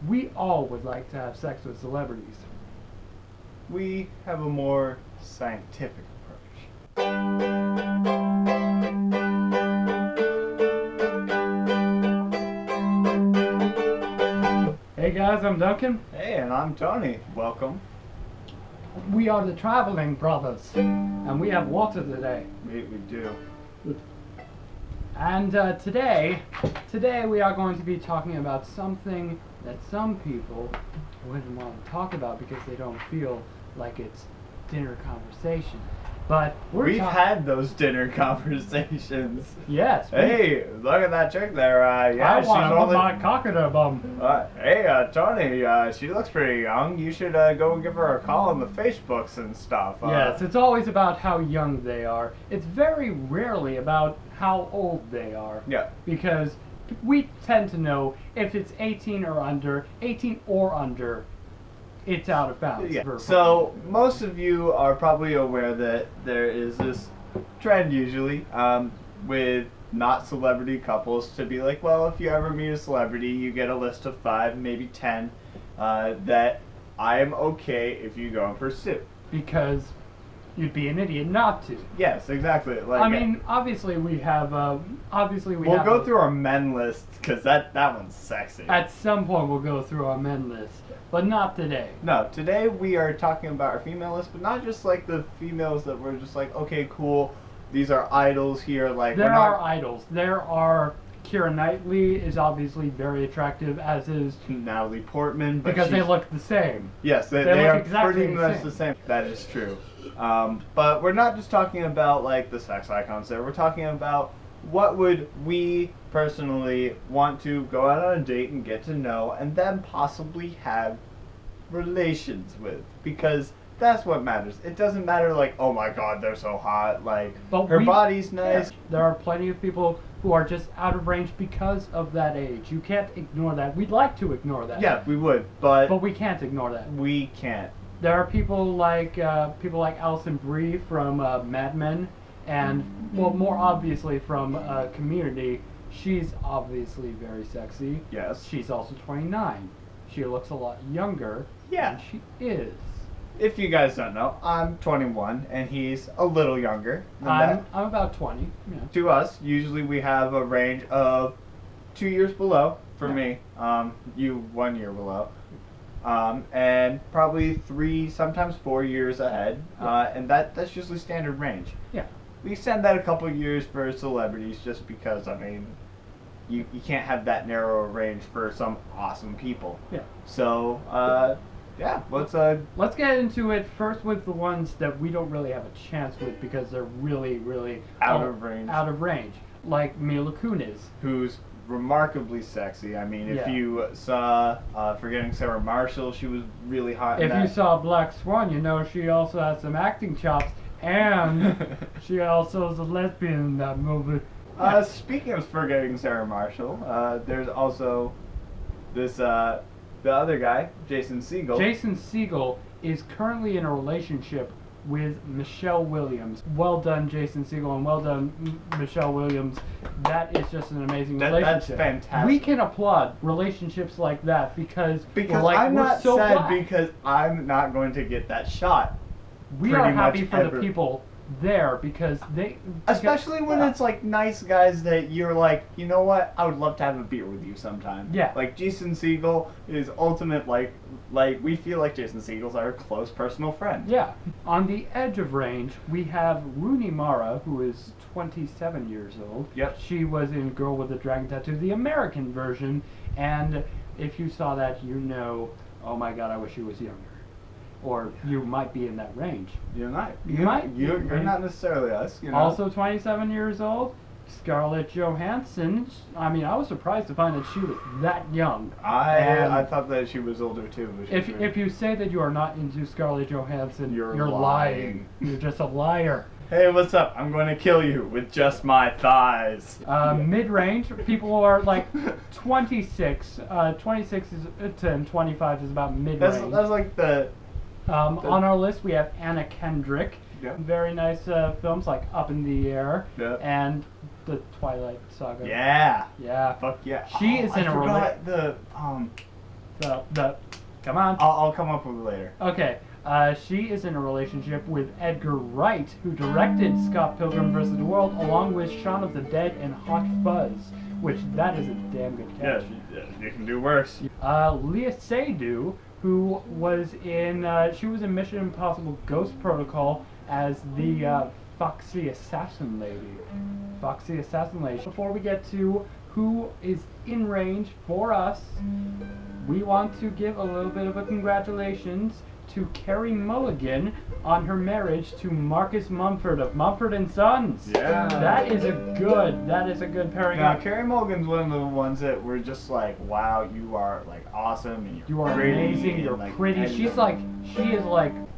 we all would like to have sex with celebrities. We have a more scientific approach. Hey guys, I'm Duncan. Hey, and I'm Tony. Welcome. We are the Traveling Brothers, and we have water today. We do. And today we are going to be talking about something that some people wouldn't want to talk about because they don't feel like it's dinner conversation. But We've had those dinner conversations. Yes. Hey, look at that chick there. Yeah, I she's want to put only. my cock in her bum. Hey, Tony. She looks pretty young. You should go and give her a call on the Facebooks and stuff. Yes, it's always about how young they are. It's very rarely about how old they are. Yeah. Because we tend to know if it's 18 or under, it's out of bounds. Yeah. So most of you are probably aware that there is this trend usually with not celebrity couples to be like, well, if you ever meet a celebrity, you get a list of 5, maybe 10 that I am okay if you go and pursue. Because you'd be an idiot not to. Yes, exactly. Like, I mean, obviously we have. We'll go through our men list because that one's sexy. At some point, we'll go through our men list, but not today. No, today we are talking about our female list, but not just like the females that we're just like, okay, cool, these are idols here. Like there are idols. There are. Keira Knightley is obviously very attractive, as is Natalie Portman, because they look the same. Yes, they look are exactly pretty much the same. That is true. But we're not just talking about like the sex icons there. We're talking about what would we personally want to go out on a date and get to know and then possibly have relations with, because that's what matters. It doesn't matter like, oh my god, they're so hot, like her body's nice. Yeah, there are plenty of people who are just out of range because of that age. You can't ignore that. We'd like to ignore that. Yeah, we would, but we can't ignore that. We can't. There are people like Alison Brie from Mad Men, and well, more obviously from Community. She's obviously very sexy. Yes. She's also 29. She looks a lot younger. Yeah. Than she is. If you guys don't know, I'm 21 and he's a little younger than that. I'm about 20. Yeah. To us, usually we have a range of 2 years below for me. You 1 year below. And probably 3, sometimes 4 years ahead. And that's usually standard range. Yeah. We extend that a couple years for celebrities just because, I mean, you can't have that narrow a range for some awesome people. Yeah. So, yeah, let's get into it first with the ones that we don't really have a chance with because they're really, really out of range. Out of range, like Mila Kunis, who's remarkably sexy. I mean, if you saw Forgetting Sarah Marshall, she was really hot. If you saw Black Swan, you know she also has some acting chops, and she also is a lesbian in that movie. Speaking of Forgetting Sarah Marshall, there's also this. The other guy, Jason Segel. Jason Segel is currently in a relationship with Michelle Williams. Well done, Jason Segel, and well done, Michelle Williams. That is just an amazing relationship. That's fantastic. We can applaud relationships like that because I'm not so sad black. because I'm not going to get that shot. We are happy for the people there because especially when it's like nice guys that you're like, you know what, I would love to have a beer with you sometime. Yeah. Like Jason Segel is ultimate, like we feel like Jason Segel's our close personal friend. Yeah. On the edge of range, we have Rooney Mara, who is 27 years old. Yep. She was in Girl with a Dragon Tattoo, the American version, and if you saw that, you know, oh my god, I wish she was younger. Or you might be in that range. You're not. You're not necessarily us. You know? Also 27 years old, Scarlett Johansson. I mean, I was surprised to find that she was that young. I thought that she was older too. If you say that you are not into Scarlett Johansson, you're lying. You're just a liar. Hey, what's up? I'm going to kill you with just my thighs. Mid-range, people are like 26. 26 to 25 is about mid-range. That's like the... On our list, we have Anna Kendrick. Yep. Very nice films like Up in the Air and the Twilight Saga. Yeah. Yeah. Fuck yeah. She is in a relationship. Come on. I'll come up with it later. Okay. She is in a relationship with Edgar Wright, who directed Scott Pilgrim vs. the World, along with Shaun of the Dead and Hot Fuzz, which that is a damn good catch. Yeah, you can do worse. Leah Seydoux, who was in she was in Mission Impossible Ghost Protocol as the Foxy Assassin Lady. Foxy Assassin Lady. Before we get to who is in range for us, we want to give a little bit of a congratulations to Carey Mulligan on her marriage to Marcus Mumford of Mumford and Sons. Yeah. That is a good pairing Now, up. Carey Mulligan's one of the ones that we're just like, wow, you are like awesome and You are pretty amazing, and, you're like, pretty. and She is like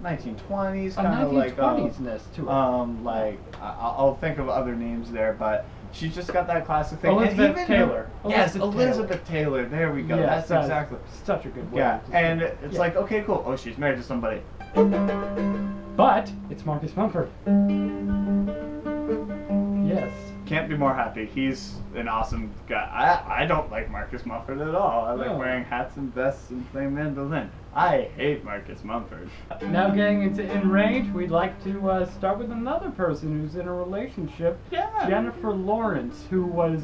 1920s a kind of like 1920s-ness to her. like I'll think of other names there, but she's just got that classic thing. Elizabeth and even Taylor. Yes, Elizabeth Elizabeth Taylor. There we go. Yes, That's exactly. such a good way. Yeah, to say and it. it's Yeah. like, okay, cool. Oh, she's married to somebody. But it's Marcus Mumford. Yes. Can't be more happy. He's an awesome guy. I don't like Marcus Mumford at all. I like No. wearing hats and vests and playing mandolin. I hate Marcus Mumford. Now getting into in range, we'd like to start with another person who's in a relationship. Yeah. Jennifer Lawrence, who was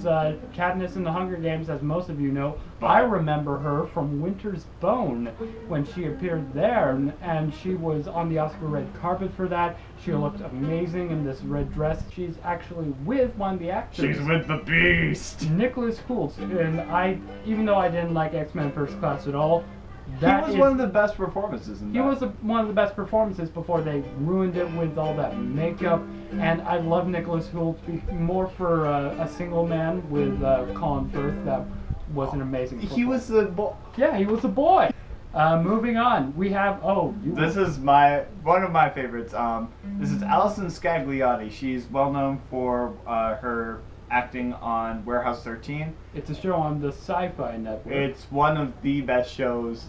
Katniss in the Hunger Games, as most of you know. I remember her from Winter's Bone when she appeared there, and she was on the Oscar red carpet for that. She looked amazing in this red dress. She's actually with one of the actors. She's with the Beast. Nicholas Hoult, and even though I didn't like X-Men First Class at all, He was one of the best performances in that. he was one of the best performances before they ruined it with all that makeup. And I love Nicholas Hoult more for a single man with Colin Firth. That was an amazing performance. He was the Yeah, he was a boy. Moving on, we have This is one of my favorites. This is Alison Scagliotti. She's well known for her acting on Warehouse 13. It's a show on the Sci-Fi Network. It's one of the best shows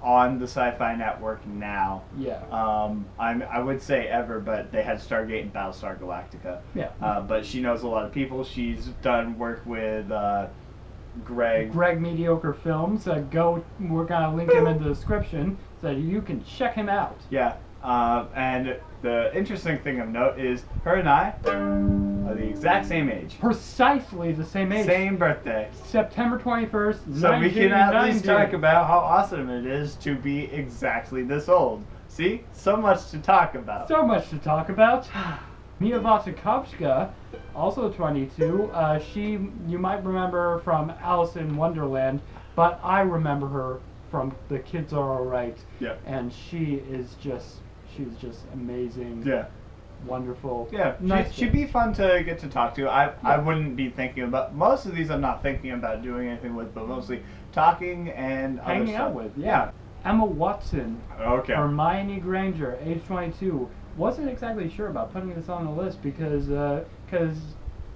on the Sci-Fi Network now. Yeah. I would say ever, but they had Stargate and Battlestar Galactica. Yeah. But she knows a lot of people. She's done work with Greg. Greg Mediocre Films. We're gonna link him in the description so you can check him out. Yeah. And the interesting thing of note is her and I are the exact same age. Precisely the same age. Same birthday. September 21st, So we can at least 1990. talk about how awesome it is to be exactly this old. See? So much to talk about. So much to talk about. Mia Wasikowska, also 22. You might remember her from Alice in Wonderland, but I remember her from The Kids Are Alright. Yeah. And she's just amazing. Yeah. Wonderful. Yeah, Nice. she'd be fun to get to talk to. I wouldn't be thinking about, most of these I'm not thinking about doing anything with, but mostly talking and other Hanging out stuff. with. Yeah. Emma Watson. Okay. Hermione Granger, age 22. Wasn't exactly sure about putting this on the list because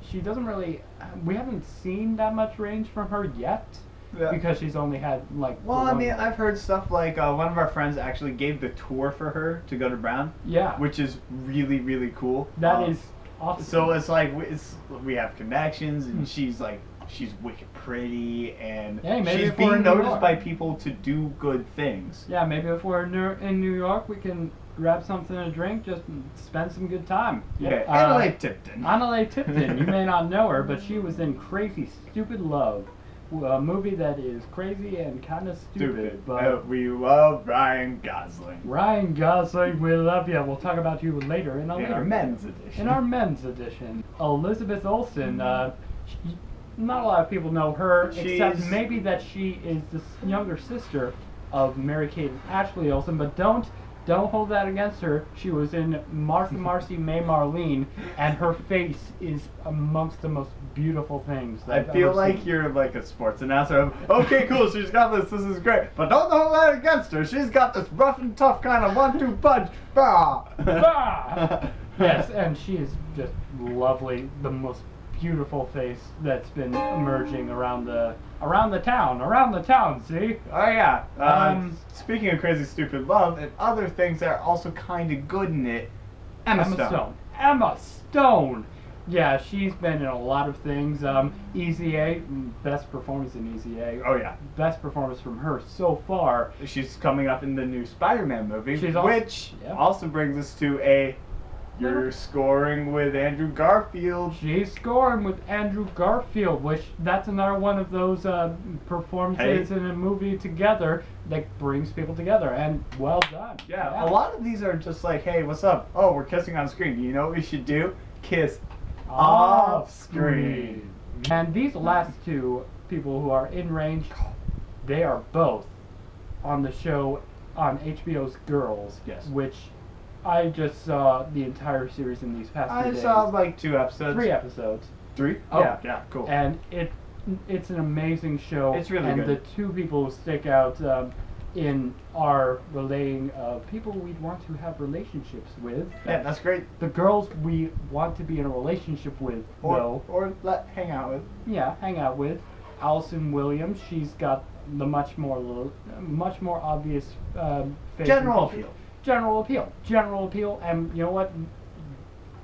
she doesn't really. We haven't seen that much range from her yet. Yeah. Because she's only had like. Well, I one- mean, I've heard stuff like one of our friends actually gave the tour for her to go to Brown, Yeah. which is really, really cool. That is awesome. So it's like we have connections, and she's wicked pretty, and Yeah, maybe she's if we're in being New noticed York. by people to do good things. Yeah, maybe if we're in New York, we can grab something to drink, just spend some good time. Yeah, Adelaide Tipton. Adelaide Tipton. You may not know her, but she was in Crazy Stupid Love, a movie that is crazy and kind of stupid. But we love Ryan Gosling. Ryan Gosling, we love you. We'll talk about you later in a In later our men's edition. In our men's edition, Elizabeth Olsen. Not a lot of people know her, except She's- maybe that she is the younger sister of Mary-Kate and Ashley Olsen. But don't hold that against her. She was in Marcy May Marlene, and her face is amongst the most beautiful things that I I've feel ever like seen. you're like a sports announcer of, okay, cool, she's got this is great, but don't hold that against her. She's got this rough and tough kind of 1-2 punch. Bah! Ah! Yes, and she is just lovely. The most beautiful face that's been emerging around the town. See? Oh yeah. Um, Speaking of crazy stupid love and other things that are also kind of good in it, Emma Stone. Emma Stone. Yeah, she's been in a lot of things. Easy A, best performance in Easy A. Oh yeah. Best performance from her so far. She's coming up in the new Spider-Man movie, which yeah. also brings us to a you're scoring with Andrew Garfield. She's scoring with Andrew Garfield, which that's another one of those performances in a movie together that brings people together, and well done. Yeah, a lot of these are just like, hey, what's up? Oh, we're kissing on screen. You know what we should do? Kiss off screen. And these last two people who are in range, they are both on the show on HBO's Girls, which I just saw the entire series in these past 3 days. I saw like 2 episodes. 3 episodes. 3? Oh, yeah, cool. And it's an amazing show. It's really good. And the two people who stick out in our relaying of people we want to have relationships with. Yeah, that's great. The girls we want to be in a relationship with, or hang out with. Yeah, hang out with. Allison Williams, she's got the much more obvious face general appeal. General appeal, and you know what?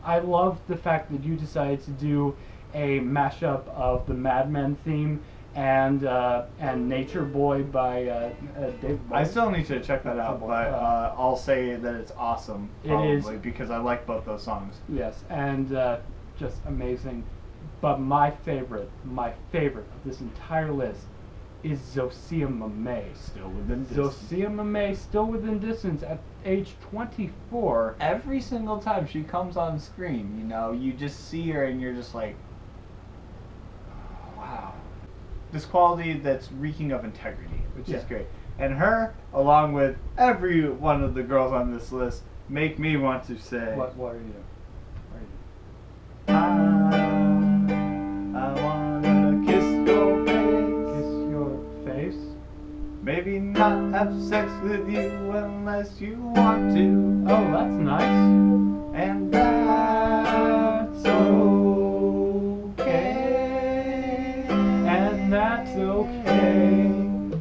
I love the fact that you decided to do a mashup of the Mad Men theme and Nature Boy by David Bowie. I still need to check that out, but I'll say that it's awesome, probably, because I like both those songs. Yes, and just amazing. But my favorite of this entire list is Zosia Mamay. Still within distance. Zosia Mamay, still within distance at age 24. Every single time she comes on screen, you know, you just see her and you're just like, wow. This quality that's reeking of integrity, which is great. And her, along with every one of the girls on this list, make me want to say... What are you doing? I wanna kiss your face. Kiss your face? Maybe not have sex with you unless you want to. Oh, that's nice. And that's okay. And that's okay.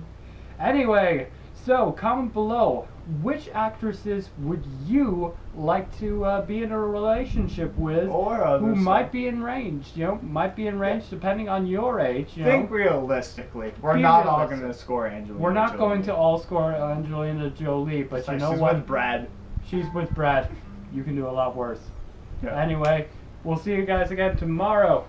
Anyway, so comment below, which actresses would you like to be in a relationship with, or who might be in range? You know, might be in range depending on your age. You Think know. realistically. We're not all going to score Angelina Jolie. We're not going to all score Angelina Jolie, but you know she's what? with Brad. She's with Brad. You can do a lot worse. Yeah. Anyway, we'll see you guys again tomorrow.